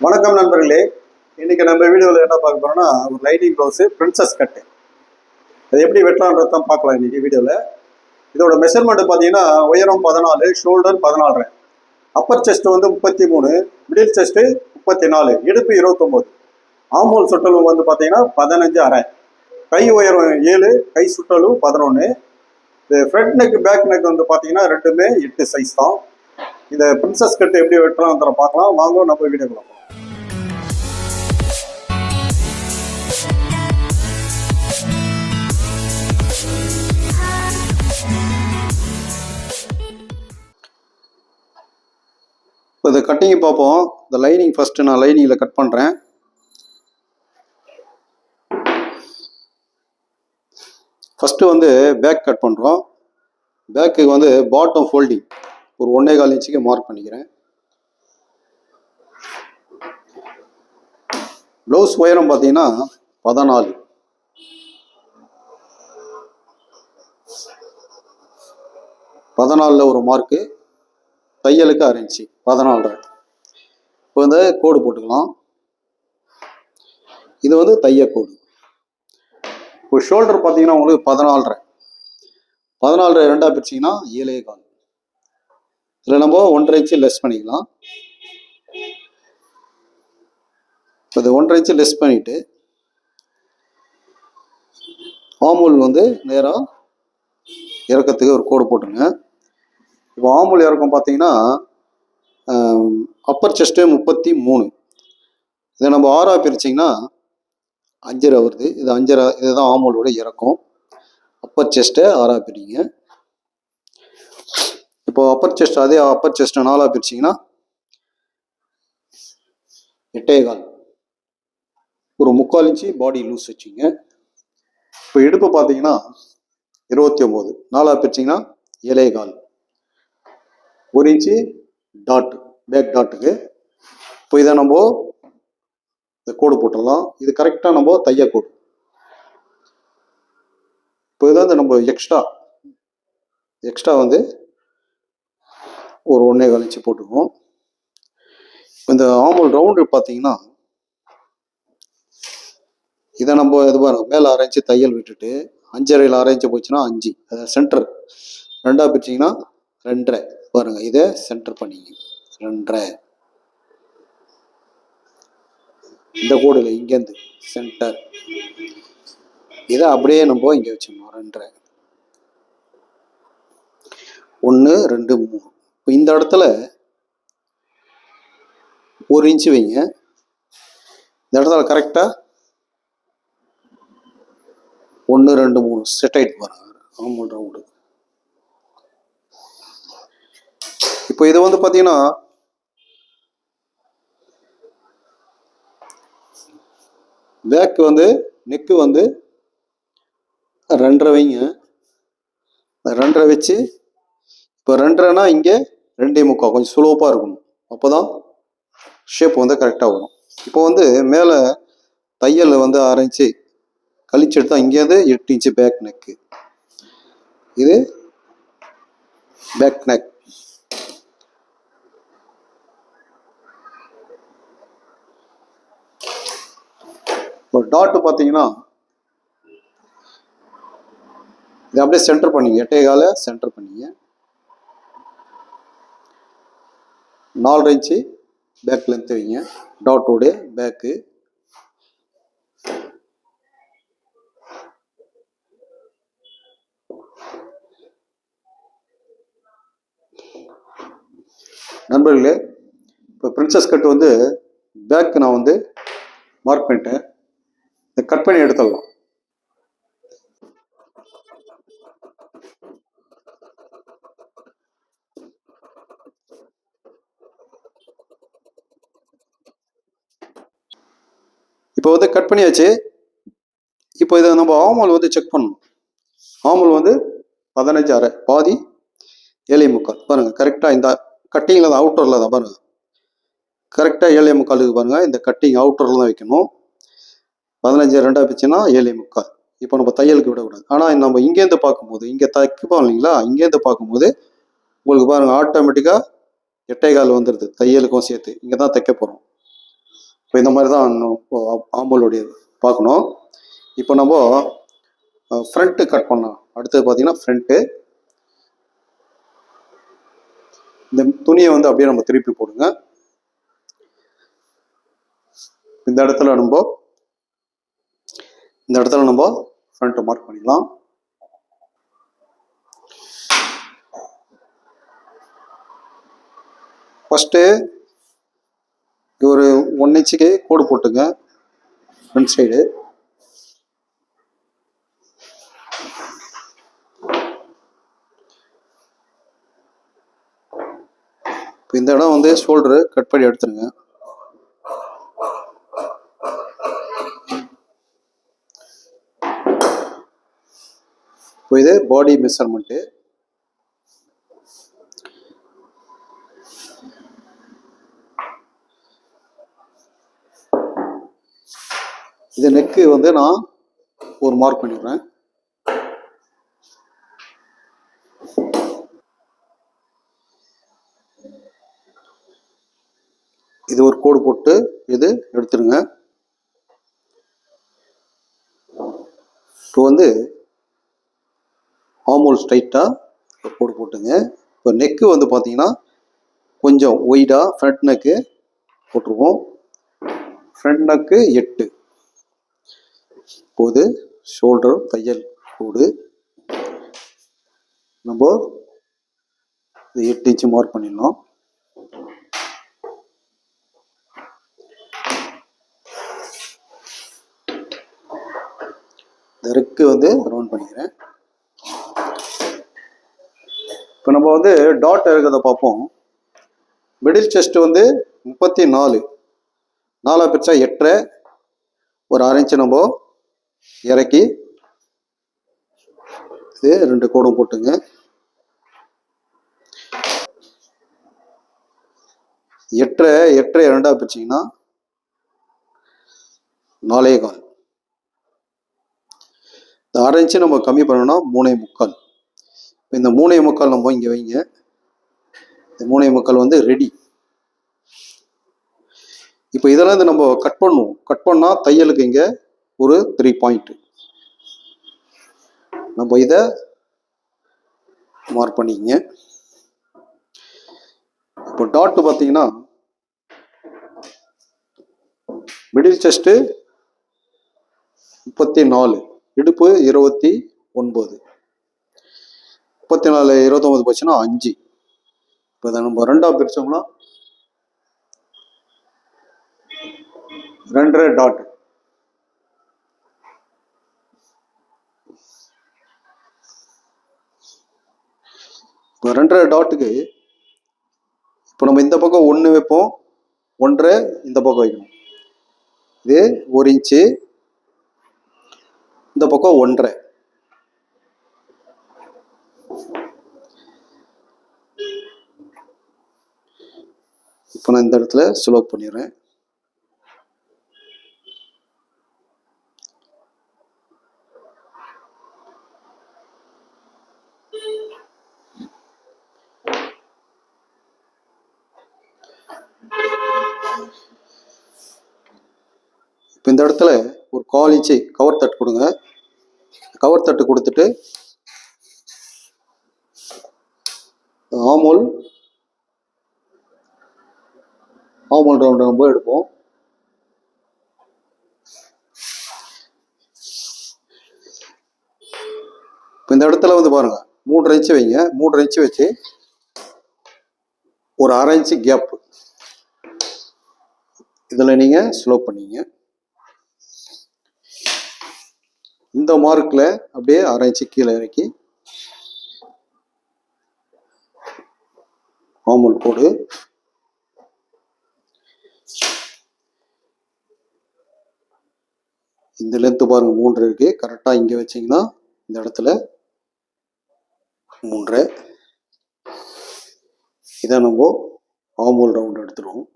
வணக்கம் நண்பர்களே. இன்னைக்கு நம்ம வீடியோவில் என்ன பார்க்க போறோம்னா, ஒரு லைனிங் ப்ளவுஸு பிரின்சஸ் கட்டு. அது எப்படி வெட்டலான்றது தான் பார்க்கலாம் இன்னைக்கு வீடியோவில். இதோட மெஷர்மெண்ட் பார்த்தீங்கன்னா, உயரம் 14, ஷோல்டர் 14, அப்பர் செஸ்ட் வந்து 33, மிடில் செஸ்ட்டு 34, இடுப்பு 29, ஆமோல் சுற்றலும் வந்து பார்த்தீங்கன்னா 15 அரை, கை உயரம் 7, கை சுற்றலும் 11. இது ஃப்ரண்ட் நெக் பேக் நெக் வந்து பார்த்தீங்கன்னா ரெண்டுமே 8 சைஸ் தான். இந்த பிரின்சஸ் கட்டு எப்படி வெட்டலாம்ன்ற பார்க்கலாம். வாங்க நம்ம வீடியோ பார்க்கலாம். இப்போ இந்த கட்டிங்கை பார்ப்போம். இந்த லைனிங் ஃபஸ்ட்டு நான் லைனிங்கில் கட் பண்ணுறேன். ஃபஸ்ட்டு வந்து பேக் கட் பண்ணுறோம். பேக்கு வந்து பாட்டம் ஃபோல்டிங் ஒரு 1.25 இன்ச்சுக்கு மார்க் பண்ணிக்கிறேன். ப்ளவுஸ் உயரம் பார்த்தீங்கன்னா 14. ஒரு மார்க்கு, தையலுக்கு 1/2 இன்ச்சு 14. இப்போ வந்து கோடு போட்டுக்கலாம். இது வந்து தைய கோடு. இப்போ ஷோல்டர் பார்த்தீங்கன்னா உங்களுக்கு 14 ரெண்டாக பிரிச்சிங்கன்னா 7.25. இதில் நம்ம 1.5 இன்ச்சு லெஸ் பண்ணிக்கலாம். இப்போ இது 1.5 இன்ச்சு லெஸ் பண்ணிவிட்டு ஆமூல் வந்து நேராக இறக்கத்துக்கு ஒரு கோடு போட்டுருங்க. இப்போ ஆமூல் இறக்கம் பார்த்தீங்கன்னா அப்பர் செஸ்ட்டு 33. இதை நம்ம 6ஆக பிரிச்சிங்கன்னா 5.5 வருது. இது 5.5, இதுதான் ஆமூலோட இறக்கம். அப்பர் செஸ்ட்டை 6ஆக பிரிங்க. இப்போ அப்பர் செஸ்ட், அதே அப்பர் செஸ்ட்டை 4ஆக பிரிச்சிங்கன்னா 8.25, ஒரு 3/4 இன்ச்சு பாடி லூஸ் வச்சுங்க. இப்போ இடுப்பு பார்த்தீங்கன்னா 29, 4ஆக பிரிச்சிங்கன்னா 7.25, 1 இன்ச்சு டாட் பேக் டாட்டுக்கு. இப்போ இதை நம்ம இந்த கோடு போட்டுடலாம். இது கரெக்டாக நம்ம தைய கோடு. இப்போ இதை வந்து நம்ம எக்ஸ்ட்ரா வந்து ஒரு 1.25 இன்ச்சு போட்டுக்குவோம். இந்த ஆமூல் ரவுண்டு பார்த்தீங்கன்னா இதை நம்ம இது பாருங்க, மேலே 1/2 இன்ச்சு தையல் விட்டுட்டு 5.5 1/2 இன்ச்சு போச்சுன்னா 5, சென்டர் 2ஆக பிரிச்சிங்கன்னா 2.5 பாருங்க. இதை சென்டர் பண்ணிங்க 2.5. இந்த கோடுல இங்கேருந்து சென்டர், இதை அப்படியே நம்ம இங்கே வச்சுக்கணும் 2.5. 1 2 3. இப்போ இந்த இடத்துல 1 இன்ச்சு வைங்க. இந்த இடத்துல கரெக்டாக 1 2 3 செட் ஆகிட்டு பாருங்க ஆமூல் ரவுண்டு. இப்போ இது வந்து பார்த்தீங்கன்னா பேக்கு வந்து நெக்கு வந்து 2.5 வைங்க. 2.5 வச்சு இப்போ 2.5னா இங்கே 2.25 கொஞ்சம் ஸ்லோப்பாக இருக்கணும். அப்போ தான் ஷேப் வந்து கரெக்டாக வரும். இப்போ வந்து மேலே தையல் வந்து 1/2 இன்ச்சு கழிச்சு எடுத்தால் இங்கேருந்து 8 இன்ச்சு பேக் நெக்கு. இது பேக் நெக். ஒரு டாட்டு பார்த்தீங்கன்னா இது அப்படியே சென்டர் பண்ணிங்க. 8.25 சென்டர் பண்ணிங்க. 4.5 இன்ச்சு பேக் லென்த் வைங்க. டாட்டோட பேக்கு. நண்பர்களே, இப்போ பிரின்சஸ் கட் வந்து பேக்கு நான் வந்து மார்க் பண்ணிட்டேன். இதை கட் பண்ணி எடுத்துடலாம். இப்போ வந்து கட் பண்ணியாச்சு. இப்போ இதை நம்ம ஆமூல் வந்து செக் பண்ணணும். ஆமூல் வந்து 15 அரை, பாதி 7.25 பாருங்க. கரெக்டாக இந்த கட்டிங்கில் தான், அவுட்டரில் தான் பாருங்க. கரெக்டாக 7.25 பாருங்க. இந்த கட்டிங் அவுட்டரில் தான் வைக்கணும். 15 2ஆக பிச்சுன்னா 7.25. இப்போ நம்ம தையலுக்கு விடக்கூடாது. ஆனால் நம்ம இங்கேருந்து பார்க்கும்போது, இங்கே தைப்போம் இல்லைங்களா, இங்கேருந்து பார்க்கும்போது உங்களுக்கு பாருங்கள் ஆட்டோமேட்டிக்காக 8.25 வந்துடுது. தையலுக்கும் சேர்த்து இங்கே தான் தைக்க போகிறோம். இப்போ இந்த மாதிரி தான் ஆம்பூலுடைய பார்க்கணும். இப்போ நம்ம ஃப்ரண்ட்டு கட் பண்ணலாம். அடுத்தது பார்த்தீங்கன்னா ஃப்ரண்ட்டு. இந்த துணியை வந்து அப்படியே நம்ம திருப்பி போடுங்க. இந்த இடத்துல நம்ம ஃப்ரண்ட்டை மார்க் பண்ணிக்கலாம். ஃபஸ்ட்டு ஒரு 1 இன்ச்சுக்கு கோடு போட்டுங்க ஃப்ரண்ட் சைடு. இப்போ இந்த இடம் வந்து ஷோல்டரு கட் பண்ணி எடுத்துருங்க. இப்போ இது பாடி மெஷர்மெண்ட்டு. இது நெக்கு வந்து நான் ஒரு மார்க் பண்ணிடுறேன். இது ஒரு கோடு போட்டு இது எடுத்துருங்க. இப்போ வந்து ஆமோல் ஸ்ட்ரைட்டாக ஒரு கோடு போட்டுங்க. இப்போ நெக்கு வந்து பார்த்தீங்கன்னா கொஞ்சம் ஒய்டாக ஃப்ரண்ட் நெக்கு போட்டுருவோம். Front neck 8. இப்போது ஷோல்டர் தையல் கோடு நம்ம இது 8 இன்ச்சு மார்க் பண்ணிடலாம். நெருக்கு வந்து ரவுண்ட் பண்ணிக்கிறேன். இப்போ நம்ம வந்து டாட் இருக்கிறத பார்ப்போம். மிடில் செஸ்ட் வந்து 34, 4 பிரிச்சா 8, ஒரு 6 இன்ச்சு நம்ம இறக்கி இது 2 கோடும் போட்டுங்க. 8 2 பிரிச்சிங்கன்னா 4.25. இந்த 6 இன்ச்சு நம்ம கம்மி பண்ணோம்னா 3.25. இப்போ இந்த 3.25 நம்ம இங்கே வைங்க. இந்த 3.25 வந்து ரெடி. இப்போ இதெல்லாம் வந்து நம்ம கட் பண்ணுவோம். கட் பண்ணால் தையலுக்கு இங்கே ஒரு 3 பாயிண்ட் நம்ம இதை மார்க் பண்ணிக்கங்க. இப்போ டாட் பார்த்தீங்கன்னா மிடில் செஸ்ட்டு 34, இடுப்பு 29, 34 29 போச்சுன்னா 5. இப்போ இதை நம்ம 2 பிரிச்சோம்னா 2 டாட். இப்போ 2 டாட்டுக்கு இப்போ நம்ம இந்த பக்கம் 1 வைப்போம், 1 இந்த பக்கம் வைக்கணும். இது 1 இன்ச்சு, இந்த பக்கம் 1. இப்போ நான் இந்த இடத்துல ஸ்லோப் பண்ணிடுறேன். இப்போ இந்த இடத்துல ஒரு 1/4 இன்ச்சு கவர் தட்டு கொடுங்க. கவர் தட்டு கொடுத்துட்டு ஆமோல் ரவுண்டு நம்ம எடுப்போம். இப்போ இந்த இடத்துல வந்து பாருங்க 3.5 இன்ச்சு வைங்க. 3.5 இன்ச்சு வச்சு ஒரு 1/2 இன்ச்சு கேப் இதில் நீங்கள் ஸ்லோப் பண்ணிங்க. இந்த மார்க்கில் அப்படியே 1/2 இன்ச்சு கீழே இறக்கி ஆமோல் போடு. இந்த லென்த்து பாருங்க 3 இருக்கு. கரெக்டாக இங்கே வச்சிங்கன்னா இந்த இடத்துல 3. இதை நம்ம ஆமோல் ரவுண்ட் எடுத்துருவோம்.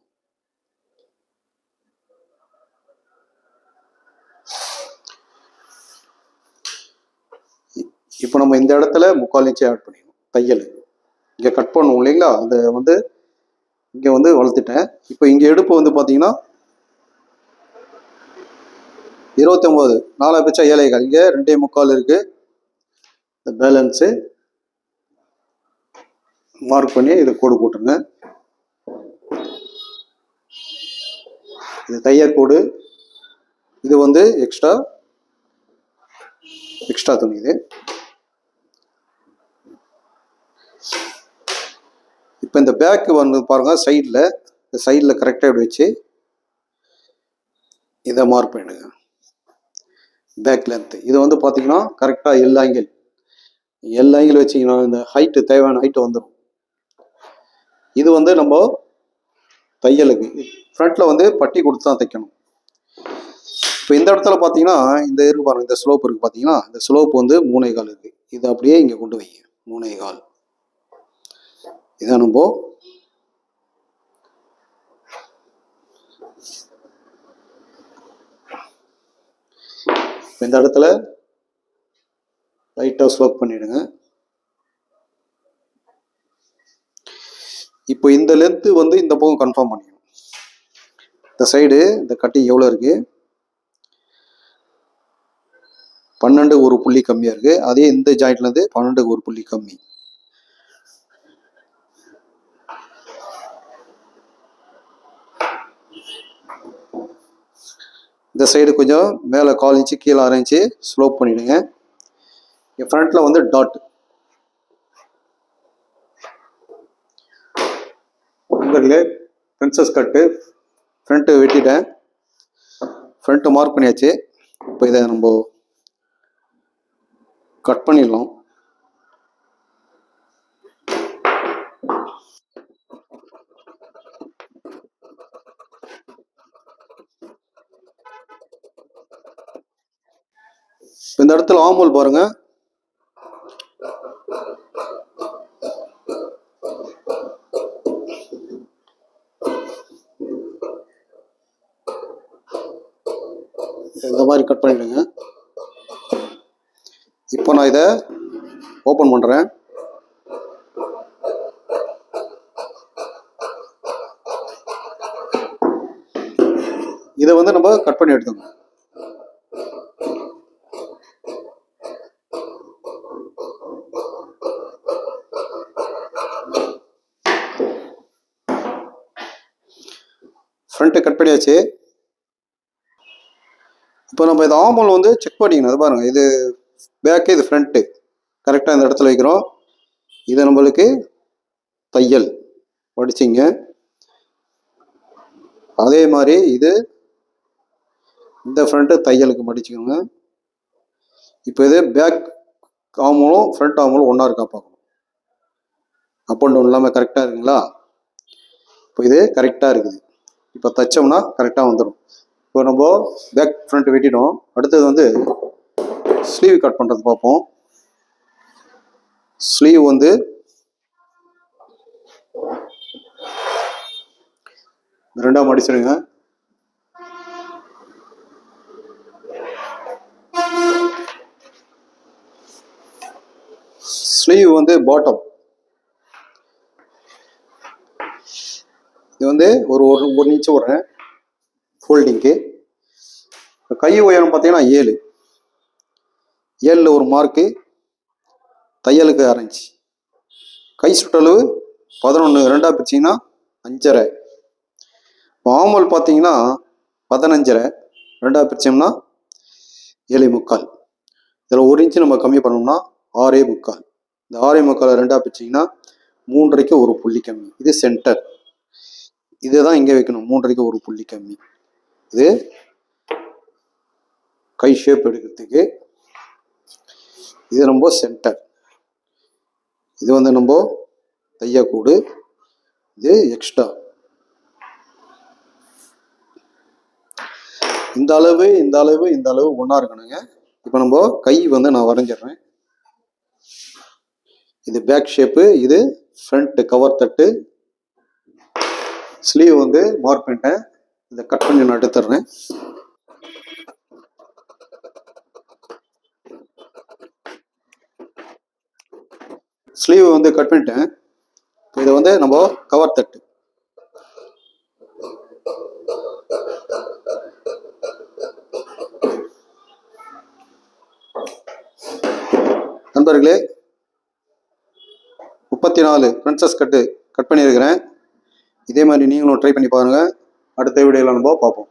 இப்போ நம்ம இந்த இடத்துல 3/4 இன்ச்சு ஆட் பண்ணிடணும். தையல் இங்கே கட் பண்ணுவோம் இல்லைங்களா, அதை வந்து இங்கே வந்து வளர்த்துட்டேன். இப்போ இங்கே எடுப்பு வந்து பார்த்தீங்கன்னா 29 4 பிச்சா 7.25 இங்கே 2.25 இருக்குது. இந்த பேலன்ஸு மார்க் பண்ணி இதை கோடு போட்டுருங்க. இது தையல் கோடு. இது வந்து எக்ஸ்ட்ரா துணி. இது இப்போ இந்த பேக்கு வந்து பாருங்க, சைடில் கரெக்டாக இப்படி வச்சு இதை மார்க் பண்ணிடுங்க. பேக் லென்த்து இது வந்து பார்த்தீங்கன்னா கரெக்டாக எல் ஆங்கிள் வச்சிங்கன்னா இந்த ஹைட்டு தேவையான ஹைட்டு வந்துடும். இது வந்து நம்ம தையலுக்கு ஃப்ரண்ட்டில் வந்து பட்டி கொடுத்து தான் தைக்கணும். இப்போ இந்த இடத்துல பார்த்தீங்கன்னா இந்த இருக்கு பாருங்க, இந்த ஸ்லோப் இருக்குது பார்த்தீங்கன்னா, இந்த ஸ்லோப் வந்து 3.25 இருக்குது. இது அப்படியே இங்கே கொண்டு வைங்க. 3.25 இதான் நம்ம இந்த இடத்துல லைட்டாக ஸ்லோப் பண்ணிடுங்க. இப்போ இந்த லென்த்து வந்து இந்த பக்கம் கன்ஃபார்ம் பண்ணிக்கணும். இந்த சைடு இந்த கட்டிங் எவ்வளோ இருக்குது, 12 ஒரு புள்ளி கம்மியாக இருக்குது. அதே இந்த ஜாயிண்ட்லேருந்து 12 ஒரு புள்ளி கம்மி. இந்த சைடு கொஞ்சம் மேலே 1/4 இன்ச்சு கீழே 1/2 இன்ச்சு ஸ்லோப் பண்ணிவிடுங்க. என் ஃப்ரண்ட்டில் வந்து டாட் நண்பர்களே, பிரின்சஸ் கட்டு ஃப்ரண்ட்டு வெட்டிட்டேன். ஃப்ரண்ட்டு மார்க் பண்ணியாச்சு. இப்போ இதை நம்ம கட் பண்ணிடலாம். இந்த இடத்துல ஆமோல் பாருங்க, இந்த மாதிரி கட் பண்ணிடுங்க. இப்போ நான் இதை ஓப்பன் பண்ணுறேன். இதை வந்து நம்ம கட் பண்ணி எடுத்துக்கணும். ஃப்ரண்ட்டு கட் பண்ணியாச்சு. இப்போ நம்ம இது ஆமோல் வந்து செக் பண்ணிக்கணும். அது பாருங்கள், இது பேக்கு, இது ஃப்ரண்ட்டு கரெக்டாக இந்த இடத்துல வைக்கிறோம். இது நம்மளுக்கு தையல் படிச்சிங்க. அதே மாதிரி இது இந்த ஃப்ரண்ட்டு தையலுக்கு மடிச்சுக்கோங்க. இப்போ இது பேக் ஆமோலும் ஃப்ரண்ட் ஆமோலும் ஒன்றா இருக்கா பார்க்கணும். அப் அண்ட் டவுன் இல்லாமல் கரெக்டாக இருக்குங்களா? இப்போ இது கரெக்டாக இருக்குது. இப்போ தைச்சோம்னா கரெக்டாக வந்துடும். இப்போ நம்ம பேக் ஃப்ரண்ட் வெட்டிட்டோம். அடுத்தது வந்து ஸ்லீவ் கட் பண்ணுறது பார்ப்போம். ஸ்லீவ் வந்து ரெண்டாக மடிச்சிடுங்க. ஸ்லீவ் வந்து பாட்டம் இது வந்து ஒரு 1 இன்ச்சு விடுறேன் ஃபோல்டிங்க்கு. கை உயரம் பார்த்தீங்கன்னா 7 ஒரு மார்க்கு, தையலுக்கு 1/2 இன்ச்சு. கை சுற்றளவு 11 2ஆக பிரிச்சிங்கன்னா 5.5. ஆமல் பார்த்தீங்கன்னா 15.5 2ஆக பிரிச்சோம்னா 7.25. இதில் 1 இன்ச்சு நம்ம கம்மி பண்ணோம்னா 6.25. இந்த 6.25 2ஆக பிரிச்சிங்கன்னா 3.5க்கு ஒரு புள்ளி கம்மி. இது சென்டர். இதுதான் இங்கே வைக்கணும். 3.5க்கு ஒரு புள்ளி கம்மி. இது கை ஷேப் எடுக்கிறதுக்கு. இது நம்ம சென்டர். இது வந்து நம்ம தையக்கூடு. இது எக்ஸ்ட்ரா. இந்த அளவு ஒன்றா இருக்கணுங்க. இப்போ நம்ம கை வந்து நான் வரைஞ்சிடுறேன். இது பேக் ஷேப்பு, இது ஃப்ரண்ட் கவர் தட்டு. ஸ்லீவ் வந்து மார்க் பண்ணிட்டேன். இதை கட் பண்ணி நான் எடுத்துடுறேன். ஸ்லீவ் வந்து கட் பண்ணிட்டேன். இதை வந்து நம்ம கவர் தட்டு. நண்பர்களே 34 பிரின்சஸ் கட் பண்ணியிருக்கிறேன். இதே மாதிரி நீங்களும் ட்ரை பண்ணி பாருங்கள். அடுத்த வீடியோவில் நம்ம பார்ப்போம்.